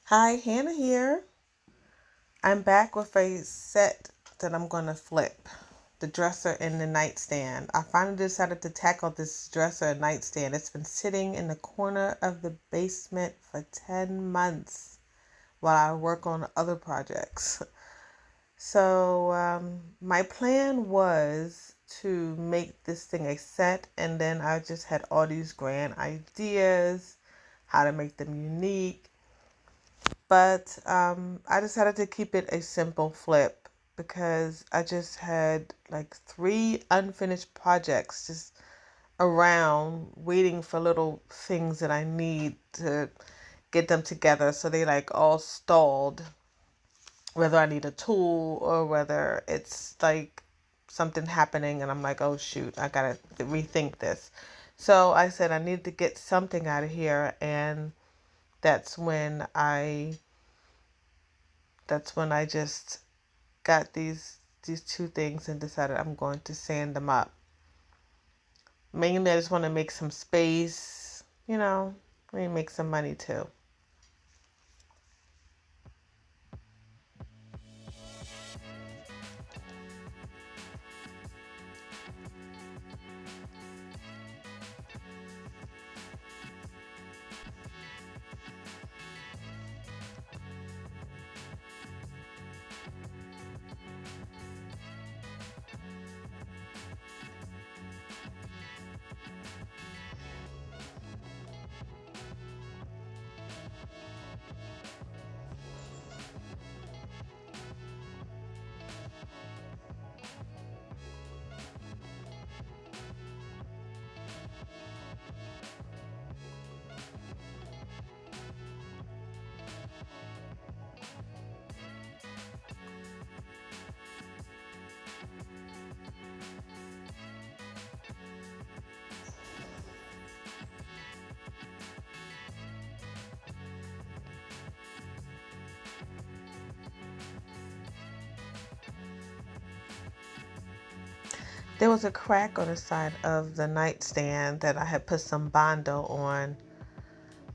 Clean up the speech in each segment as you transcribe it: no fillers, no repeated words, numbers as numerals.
Hi, Hannah here. I'm back with a set that I'm going to flip. The dresser and the nightstand. I finally decided to tackle this dresser and nightstand. It's been sitting in the corner of the basement for 10 months while I work on other projects. So, my plan was to make this thing a set, and then I just had all these grand ideas, how to make them unique. But I decided to keep it a simple flip because I just had like three unfinished projects just around waiting for little things that I need to get them together. So they like all stalled, whether I need a tool or whether it's like something happening and I'm like, oh shoot, I gotta rethink this. So I said I need to get something out of here, and that's when I that's when I just got these two things and decided I'm going to sand them up. Mainly, I just want to make some space, maybe make some money too. There was a crack on the side of the nightstand that I had put some Bondo on,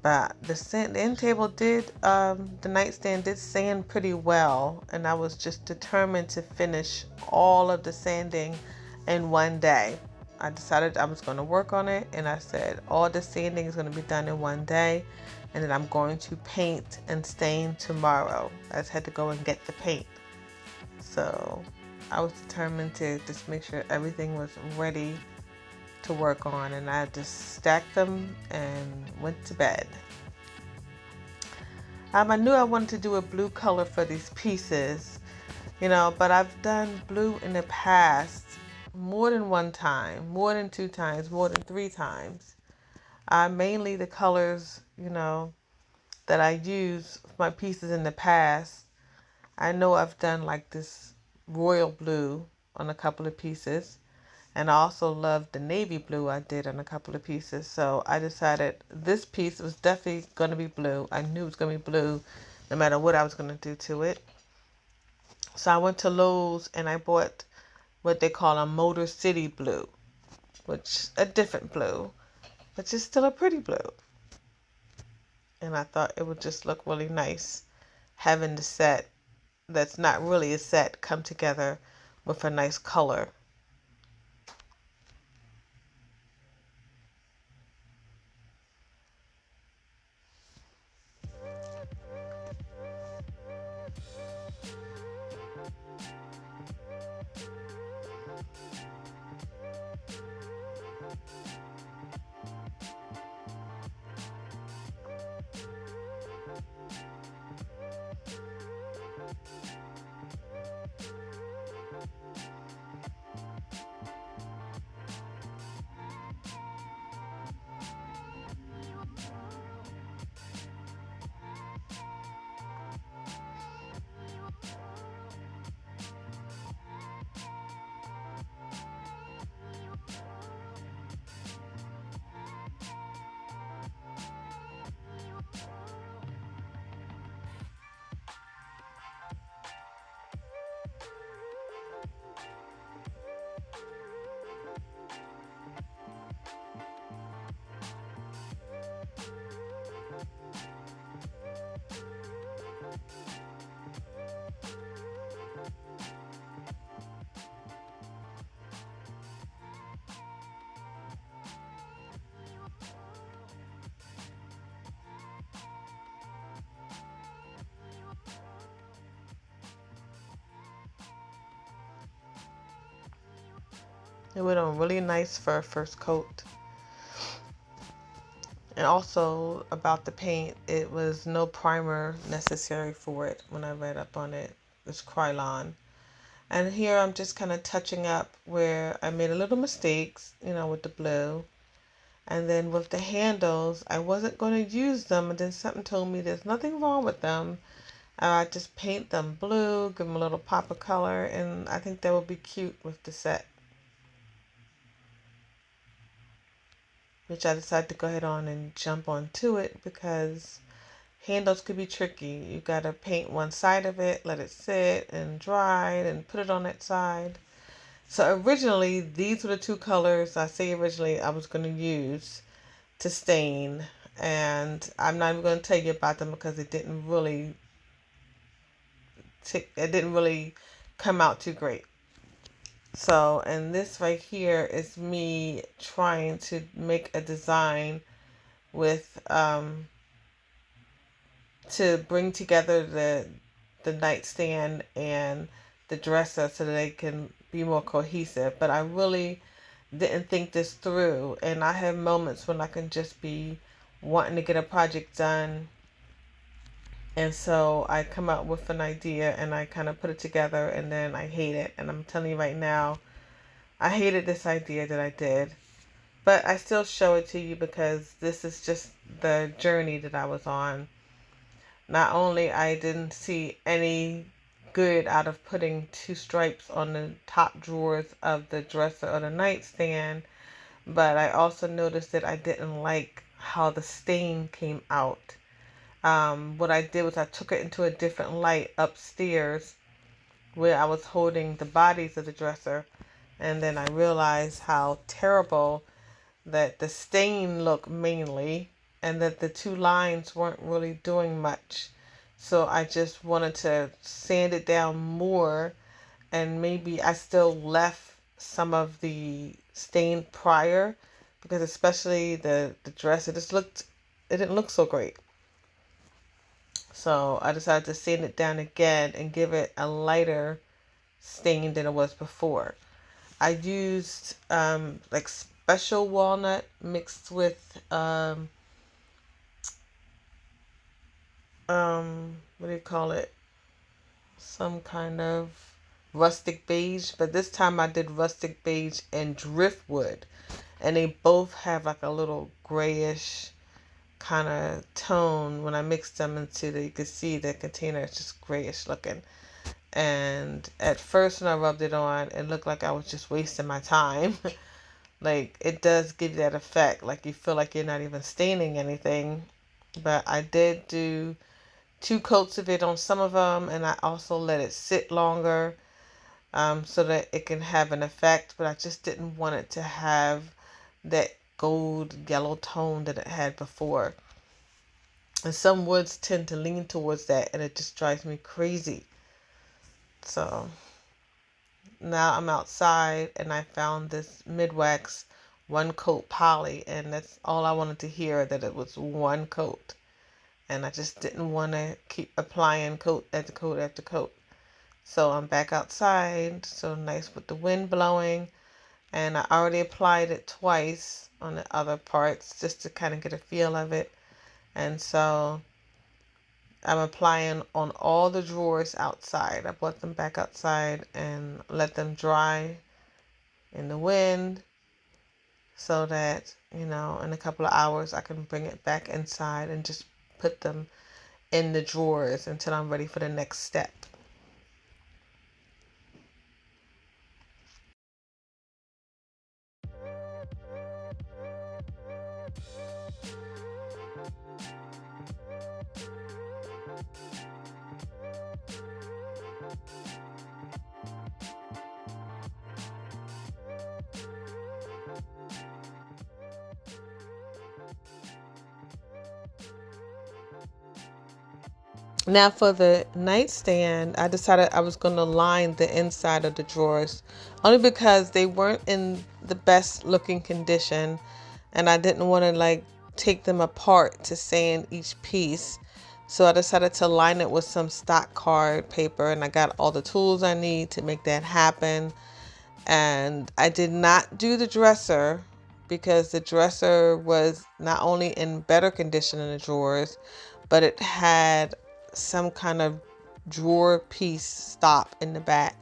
but the end table the nightstand did sand pretty well, and I was just determined to finish all of the sanding in one day. I decided I was going to work on it, and I said all the sanding is going to be done in one day, and then I'm going to paint and stain tomorrow. I just had to go and get the paint. So I was determined to just make sure everything was ready to work on, and I just stacked them and went to bed. I knew I wanted to do a blue color for these pieces, but I've done blue in the past more than one time, more than two times, more than three times. Mainly the colors, that I use for my pieces in the past. I know I've done like this royal blue on a couple of pieces. And I also love the navy blue I did on a couple of pieces. So I decided this piece was definitely going to be blue. I knew it was going to be blue no matter what I was going to do to it. So I went to Lowe's and I bought what they call a Motor City blue, which a different blue, but just still a pretty blue. And I thought it would just look really nice having the set that's not really a set come together with a nice color. It went on really nice for a first coat. And also about the paint, it was no primer necessary for it when I read up on it. It's Krylon. And here I'm just kind of touching up where I made a little mistakes, with the blue. And then with the handles, I wasn't going to use them, and then something told me there's nothing wrong with them. I just paint them blue, give them a little pop of color, and I think that would be cute with the set. Which I decided to go ahead on and jump onto it because handles could be tricky. You gotta paint one side of it, let it sit and dry, and put it on that side. So originally, these were the two colors I was going to use to stain, and I'm not even going to tell you about them because it didn't really come out too great. So, and this right here is me trying to make a design with to bring together the nightstand and the dresser so that they can be more cohesive. But I really didn't think this through, and I have moments when I can just be wanting to get a project done, and so I come up with an idea and I kind of put it together, and then I hate it. And I'm telling you right now, I hated this idea that I did, but I still show it to you because this is just the journey that I was on. Not only I didn't see any good out of putting two stripes on the top drawers of the dresser or the nightstand, but I also noticed that I didn't like how the stain came out. What I did was I took it into a different light upstairs where I was holding the bodies of the dresser, and then I realized how terrible that the stain looked mainly, and that the two lines weren't really doing much. So I just wanted to sand it down more, and maybe I still left some of the stain prior, because especially the dress, it didn't look so great. So I decided to sand it down again and give it a lighter stain than it was before. I used like special walnut mixed with what do you call it? Some kind of rustic beige, but this time I did rustic beige and driftwood, and they both have like a little grayish kind of tone. When I mixed them you could see the container is just grayish looking. And at first when I rubbed it on, it looked like I was just wasting my time. Like, it does give you that effect, like you feel like you're not even staining anything. But I did do 2 coats of it on some of them, and I also let it sit longer so that it can have an effect. But I just didn't want it to have that gold yellow tone that it had before. And some woods tend to lean towards that, and it just drives me crazy. So now I'm outside, and I found this Midwax 1 coat poly, and that's all I wanted to hear, that it was 1 coat. And I just didn't want to keep applying coat after coat after coat. So I'm back outside, so nice with the wind blowing, and I already applied it twice on the other parts just to kind of get a feel of it. And so I'm applying on all the drawers outside. I brought them back outside and let them dry in the wind so that, in a couple of hours I can bring it back inside and just put them in the drawers until I'm ready for the next step. Now for the nightstand, I decided I was going to line the inside of the drawers, only because they weren't in the best looking condition, and I didn't want to take them apart to sand each piece. So I decided to line it with some stock card paper, and I got all the tools I need to make that happen. And I did not do the dresser because the dresser was not only in better condition in the drawers, but it had some kind of drawer piece stop in the back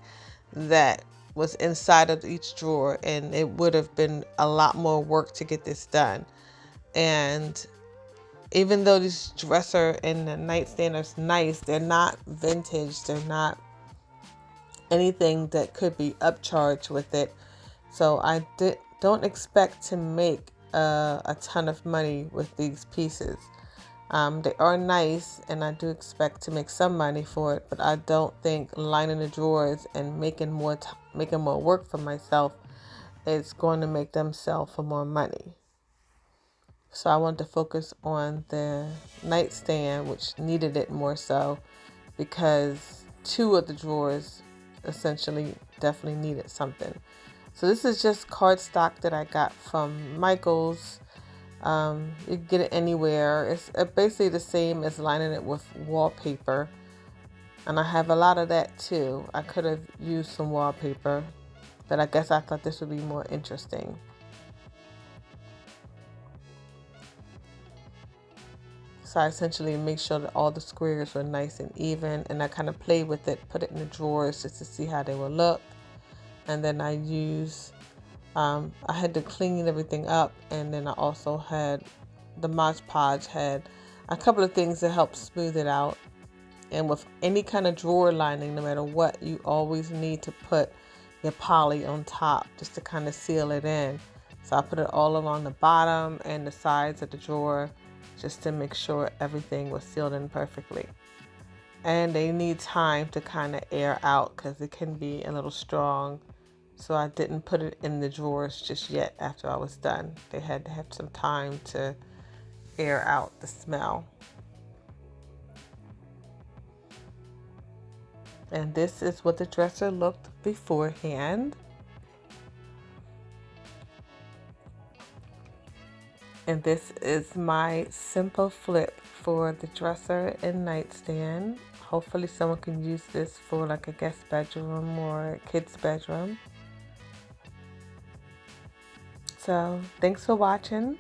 that was inside of each drawer, and it would have been a lot more work to get this done. And even though this dresser and the nightstand is nice, they're not vintage, they're not anything that could be upcharged with it. So I don't expect to make a ton of money with these pieces. They are nice, and I do expect to make some money for it, but I don't think lining the drawers and making more work for myself is going to make them sell for more money. So I want to focus on the nightstand, which needed it more so because two of the drawers essentially definitely needed something. So this is just cardstock that I got from Michael's. You can get it anywhere. It's basically the same as lining it with wallpaper. And I have a lot of that too. I could have used some wallpaper, but I guess I thought this would be more interesting. So I essentially make sure that all the squares were nice and even, and I kind of played with it, put it in the drawers just to see how they would look. And then I had to clean everything up, and then I also had the Mod Podge had a couple of things that help smooth it out. And with any kind of drawer lining, no matter what, you always need to put your poly on top just to kind of seal it in. So I put it all along the bottom and the sides of the drawer just to make sure everything was sealed in perfectly. And they need time to kind of air out because it can be a little strong. So I didn't put it in the drawers just yet after I was done. They had to have some time to air out the smell. And this is what the dresser looked beforehand. And this is my simple flip for the dresser and nightstand. Hopefully someone can use this for like a guest bedroom or a kid's bedroom. So thanks for watching.